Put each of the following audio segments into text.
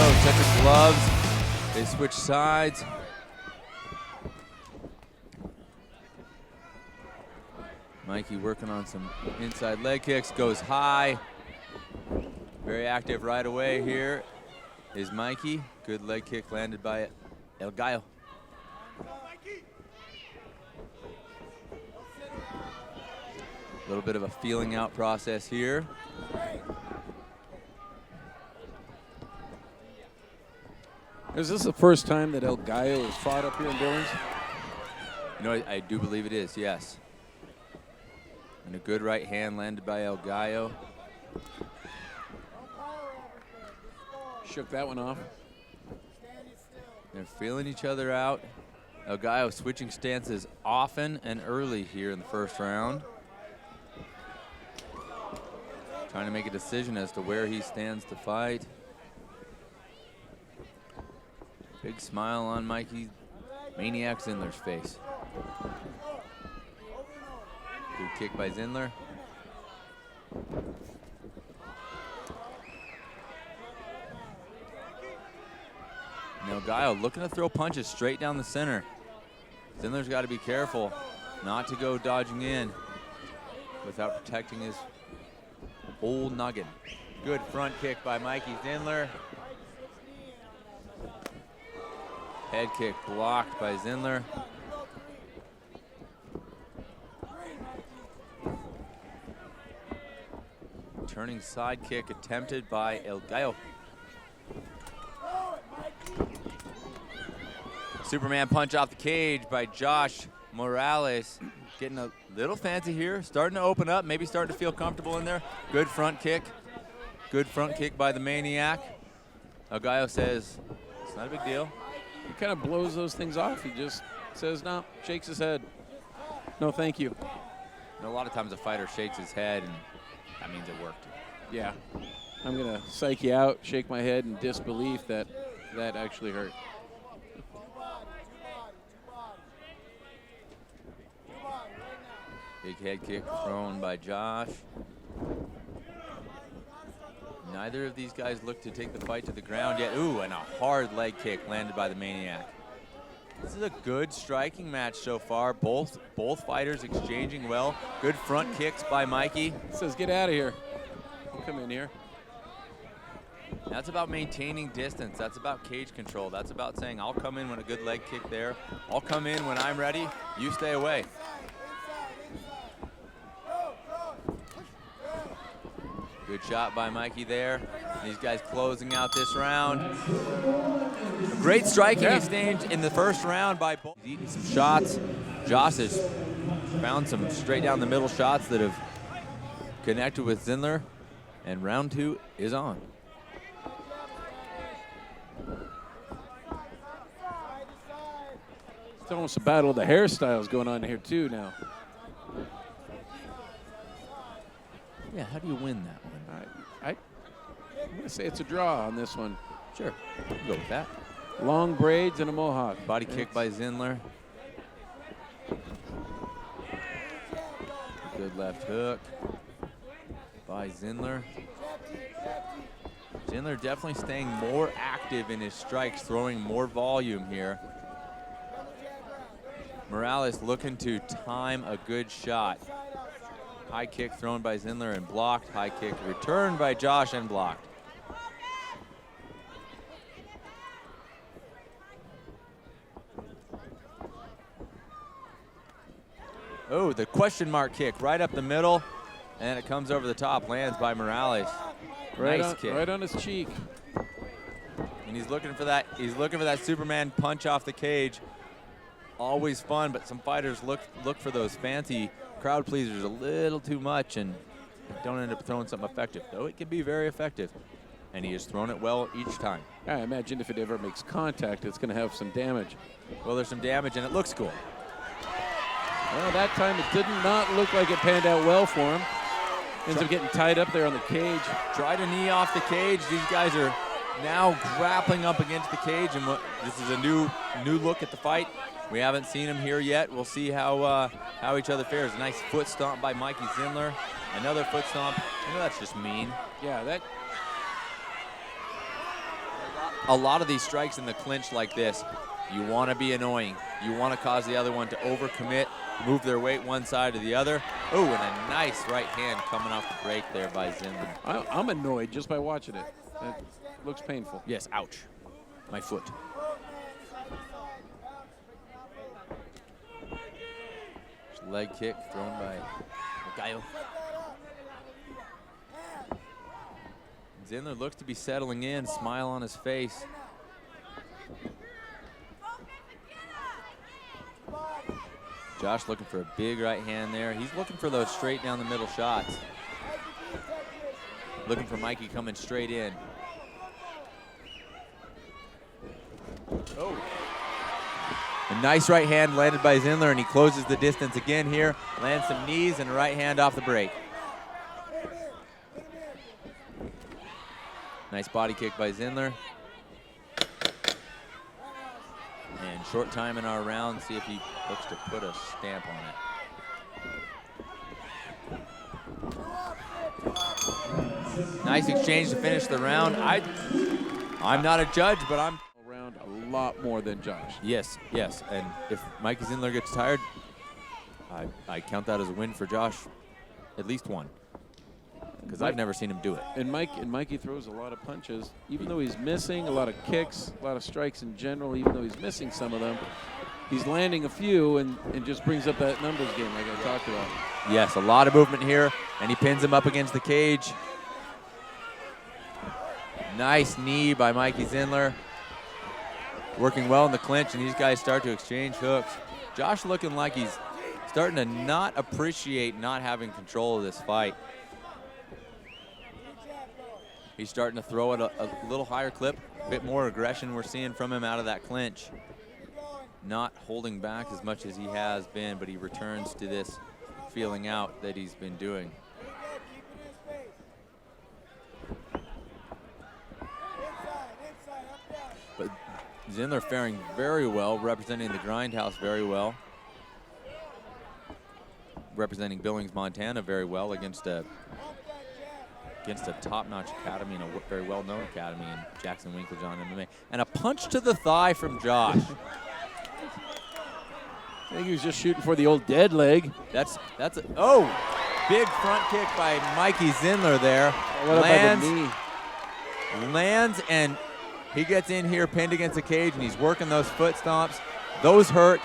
Gallo touches gloves. They switch sides. Mikey working on some inside leg kicks, goes high. Very active right away here is Mikey. Good leg kick landed by El Gallo. A little bit of a feeling out process here. Is this the first time that El Gallo has fought up here in Billings? You know, I do believe it is, yes. And a good right hand landed by El Gallo. Shook that one off. They're feeling each other out. El Gallo switching stances often and early here in the first round. Trying to make a decision as to where he stands to fight. Big smile on Mikey Maniac Zindler's face. Good kick by Zindler. Now Gallo looking to throw punches straight down the center. Zindler's got to be careful not to go dodging in without protecting his old noggin. Good front kick by Mikey Zindler. Head kick blocked by Zindler. Turning side kick attempted by El Gallo. Superman punch off the cage by Josh Morales. Getting a little fancy here, starting to open up, maybe starting to feel comfortable in there. Good front kick. Good front kick by the Maniac. El Gallo says, it's not a big deal. He kind of blows those things off. He just says, no, shakes his head. No, thank you. And a lot of times a fighter shakes his head and that means it worked. Yeah. I'm going to psych you out, shake my head in disbelief that that actually hurt. Big head kick thrown by Josh. Neither of these guys look to take the fight to the ground yet. Ooh, and a hard leg kick landed by the Maniac. This is a good striking match so far. Both fighters exchanging well. Good front kicks by Mikey. Says, get out of here. I'll come in here. That's about maintaining distance. That's about cage control. That's about saying, I'll come in when a good leg kick there. I'll come in when I'm ready. You stay away. Good shot by Mikey there. These guys closing out this round. Great striking exchange in the first round by both. He's eating some shots. Josh has found some straight down the middle shots that have connected with Zindler. And round two is on. It's almost a battle of the hairstyles going on here too now. Yeah, how do you win that one? I'm going to say it's a draw on this one. Sure, we'll go with that. Long braids and a mohawk. Body kick by Zindler. Good left hook by Zindler. Zindler definitely staying more active in his strikes, throwing more volume here. Morales looking to time a good shot. High kick thrown by Zindler and blocked. High kick returned by Josh and blocked. Oh, the question mark kick right up the middle, and it comes over the top, lands by Morales. Nice kick. Right on his cheek. And he's looking for that. He's looking for that Superman punch off the cage. Always fun, but some fighters look for those fancy crowd pleasers a little too much and don't end up throwing something effective. Though it can be very effective, and he has thrown it well each time. I imagine if it ever makes contact, it's going to have some damage. Well, there's some damage, and it looks cool. Well, that time it did not look like it panned out well for him. Ends up getting tied up there on the cage. Tried a knee off the cage. These guys are now grappling up against the cage, and this is a new look at the fight. We haven't seen him here yet. We'll see how each other fares. Nice foot stomp by Mikey Zindler. Another foot stomp. I know that's just mean. Yeah, that. a lot of these strikes in the clinch like this, you want to be annoying. You want to cause the other one to overcommit, move their weight one side or the other. Oh, and a nice right hand coming off the break there by Zindler. I'm annoyed just by watching it. It looks painful. Yes, ouch. My foot. Leg kick thrown by Gallo. Zindler looks to be settling in, smile on his face. Josh looking for a big right hand there. He's looking for those straight down the middle shots. Looking for Mikey coming straight in. Oh. A nice right hand landed by Zindler, and he closes the distance again here. Lands some knees and a right hand off the break. Nice body kick by Zindler. And short time in our round, see if he looks to put a stamp on it. Nice exchange to finish the round. I'm not a judge, but I'm around a lot more than Josh. Yes, yes. And if Mikey Zindler gets tired, I count that as a win for Josh, at least one. Because I've never seen him do it. And Mikey throws a lot of punches, even though he's missing a lot of kicks, a lot of strikes in general, even though he's missing some of them. He's landing a few and just brings up that numbers game like I talked about. Yes, a lot of movement here, and he pins him up against the cage. Nice knee by Mikey Zindler. Working well in the clinch, and these guys start to exchange hooks. Josh looking like he's starting to not appreciate not having control of this fight. He's starting to throw it a little higher clip, a bit more aggression we're seeing from him out of that clinch. Not holding back as much as he has been, but he returns to this feeling out that he's been doing. But Zindler faring very well, representing the Grindhouse very well. Representing Billings, Montana very well against a top-notch academy and a very well-known academy in Jackson Winklejohn MMA. And a punch to the thigh from Josh. I think he was just shooting for the old dead leg. Oh, big front kick by Mikey Zindler there. What about the knee? Lands, and he gets in here pinned against the cage, and he's working those foot stomps. Those hurt.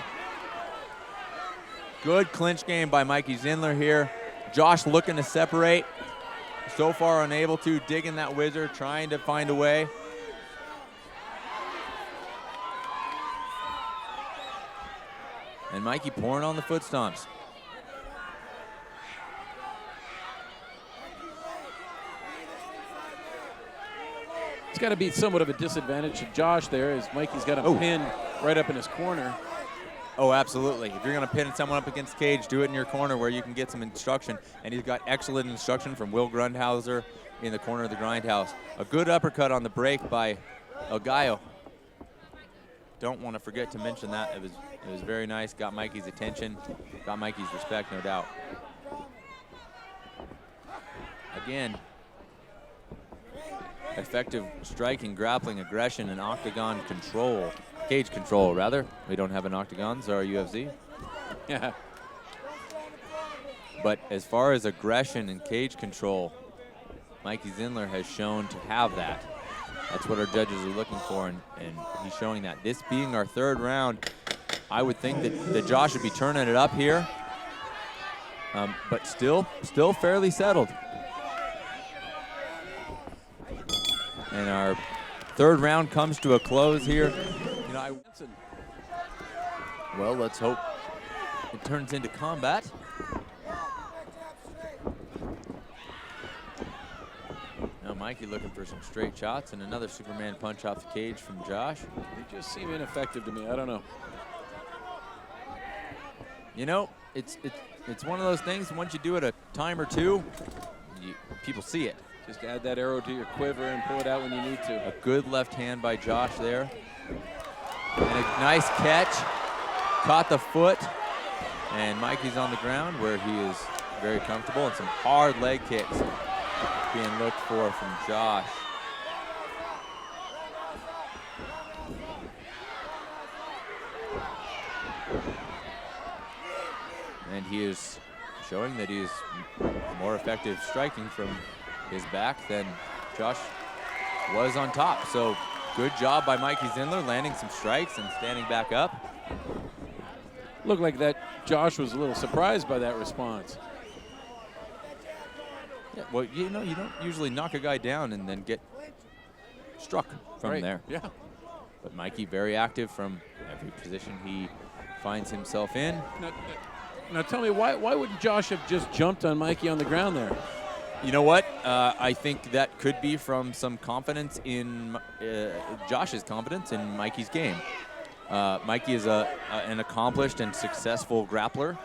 Good clinch game by Mikey Zindler here. Josh looking to separate. So far unable to, digging that whizzer, trying to find a way. And Mikey pouring on the foot stomps. It's got to be somewhat of a disadvantage to Josh there, as Mikey's got him pinned right up in his corner. Oh, absolutely. If you're going to pin someone up against the cage, do it in your corner where you can get some instruction. And he's got excellent instruction from Will Grundhauser in the corner of the Grindhouse. A good uppercut on the break by El Gallo. Don't want to forget to mention that. It was very nice. Got Mikey's attention. Got Mikey's respect, no doubt. Again, effective striking, grappling, aggression, and octagon control. Cage control, rather. We don't have an octagon, so our UFC. Yeah. But as far as aggression and cage control, Mikey Zindler has shown to have that. That's what our judges are looking for, and he's showing that. This being our third round, I would think that Josh would be turning it up here, but still fairly settled. And our third round comes to a close here. Well, let's hope it turns into combat. Now Mikey looking for some straight shots and another Superman punch off the cage from Josh. They just seem ineffective to me. I don't know. You know, it's one of those things. Once you do it a time or two, people see it. Just add that arrow to your quiver and pull it out when you need to. A good left hand by Josh there. And a nice catch. Caught the foot. And Mikey's on the ground where he is very comfortable. And some hard leg kicks being looked for from Josh. and he is showing that he is more effective striking from his back than Josh was on top. So good job by Mikey Zindler, landing some strikes and standing back up. Looked like that Josh was a little surprised by that response. Yeah, well, you know, you don't usually knock a guy down and then get struck from there. Yeah. But Mikey very active from every position he finds himself in. Now tell me, why wouldn't Josh have just jumped on Mikey on the ground there? You know what? I think that could be from some confidence in Josh's confidence in Mikey's game. Mikey is an accomplished and successful grappler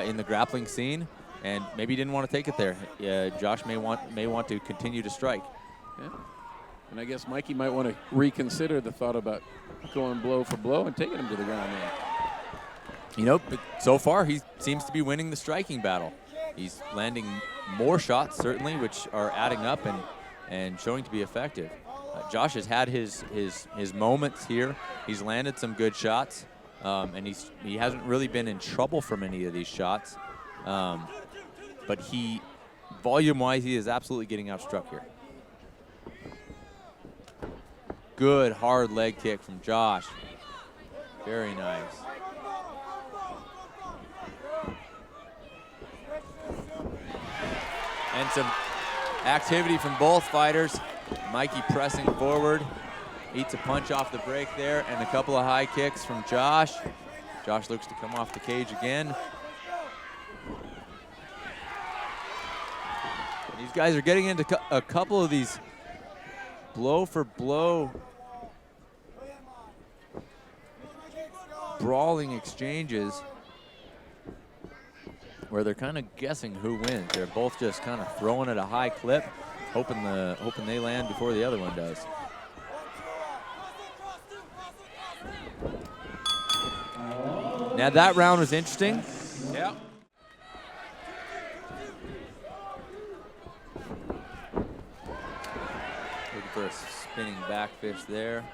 in the grappling scene, and maybe didn't want to take it there. Josh may want to continue to strike. Yeah. And I guess Mikey might want to reconsider the thought about going blow for blow and taking him to the ground there. You know, but so far he seems to be winning the striking battle. He's landing more shots, certainly, which are adding up and showing to be effective. Josh has had his moments here. He's landed some good shots, and he hasn't really been in trouble from any of these shots. But volume-wise, he is absolutely getting outstruck here. Good hard leg kick from Josh. Very nice. And some activity from both fighters. Mikey pressing forward, eats a punch off the break there, and a couple of high kicks from Josh. Josh looks to come off the cage again. These guys are getting into a couple of these blow for blow brawling exchanges where they're kind of guessing who wins. They're both just kind of throwing at a high clip, hoping they land before the other one does. Now that round was interesting. Yeah. Looking for a spinning back fist there.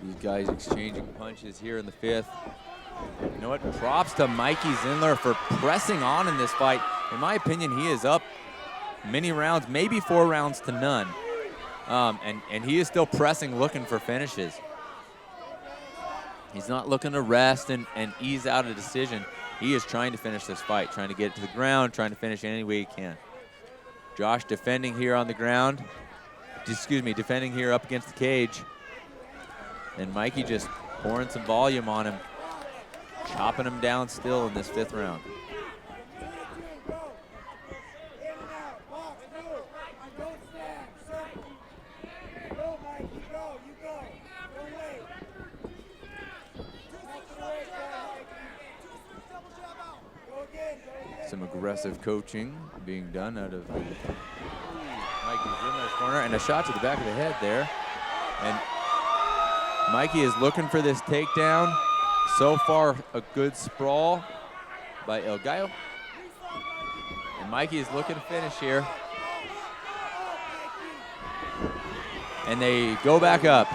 These guys exchanging punches here in the fifth. You know what? Props to Mikey Zindler for pressing on in this fight. In my opinion, he is up many rounds, maybe 4 rounds to none. And he is still pressing, looking for finishes. He's not looking to rest and ease out a decision. He is trying to finish this fight, trying to get it to the ground, trying to finish it any way he can. Josh defending here on the ground. Excuse me, defending here up against the cage. And Mikey just pouring some volume on him, chopping him down still in this 5th round. Some aggressive coaching being done out of Mikey Zindler's corner, and a shot to the back of the head there. And Mikey is looking for this takedown. So far, a good sprawl by El Gallo. And Mikey is looking to finish here. And they go back up.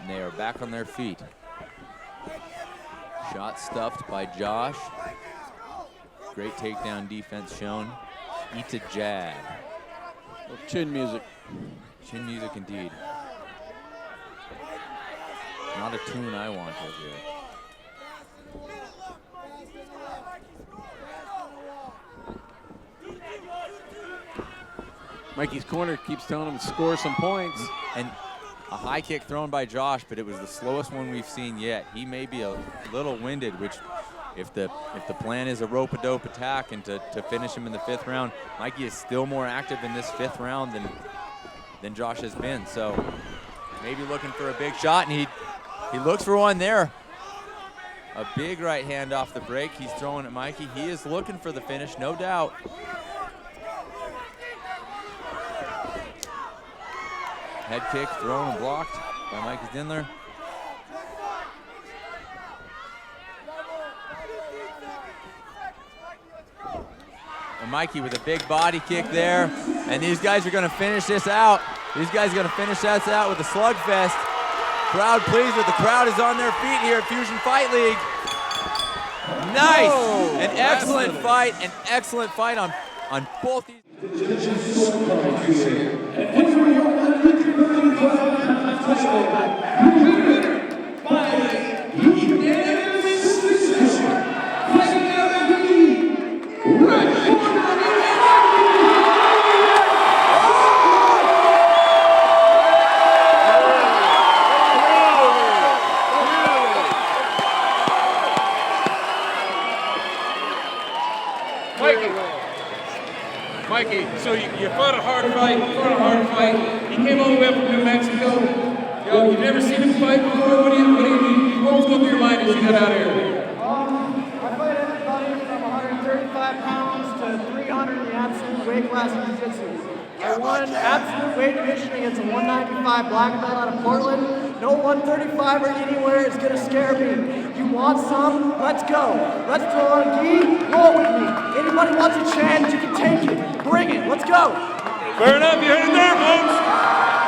And they are back on their feet. Shot stuffed by Josh. Great takedown defense shown. Eats a jab. Well, chin music. Chin music indeed. Not a tune I want over here. Mikey's corner keeps telling him to score some points. And a high kick thrown by Josh, but it was the slowest one we've seen yet. He may be a little winded, which if the plan is a rope-a-dope attack and to finish him in the 5th round, Mikey is still more active in this 5th round than Josh has been. So maybe looking for a big shot, and he looks for one there. A big right hand off the break. He's throwing at Mikey. He is looking for the finish, no doubt. Head kick thrown and blocked by Mikey Zindler. Mikey with a big body kick there. And these guys are going to finish this out. These guys are going to finish this out with a slugfest. Crowd pleased with the crowd is on their feet here at Fusion Fight League. Nice! Whoa, an excellent fight on both these. Mikey, so you fought a hard fight, He came all the way up from New Mexico. You've never seen him fight before. What was going through your mind as you got out of here? I fight everybody from 135 pounds to 300 in the absolute weight class in jiu-jitsu. I won absolute weight division against a 195 black belt out of Portland. No 135 or anywhere is gonna scare me. You want some? Let's go. Let's throw on a gi, roll with me. Anybody wants a chance, you can take it. Bring it, let's go. Fair enough, you heard it there, folks.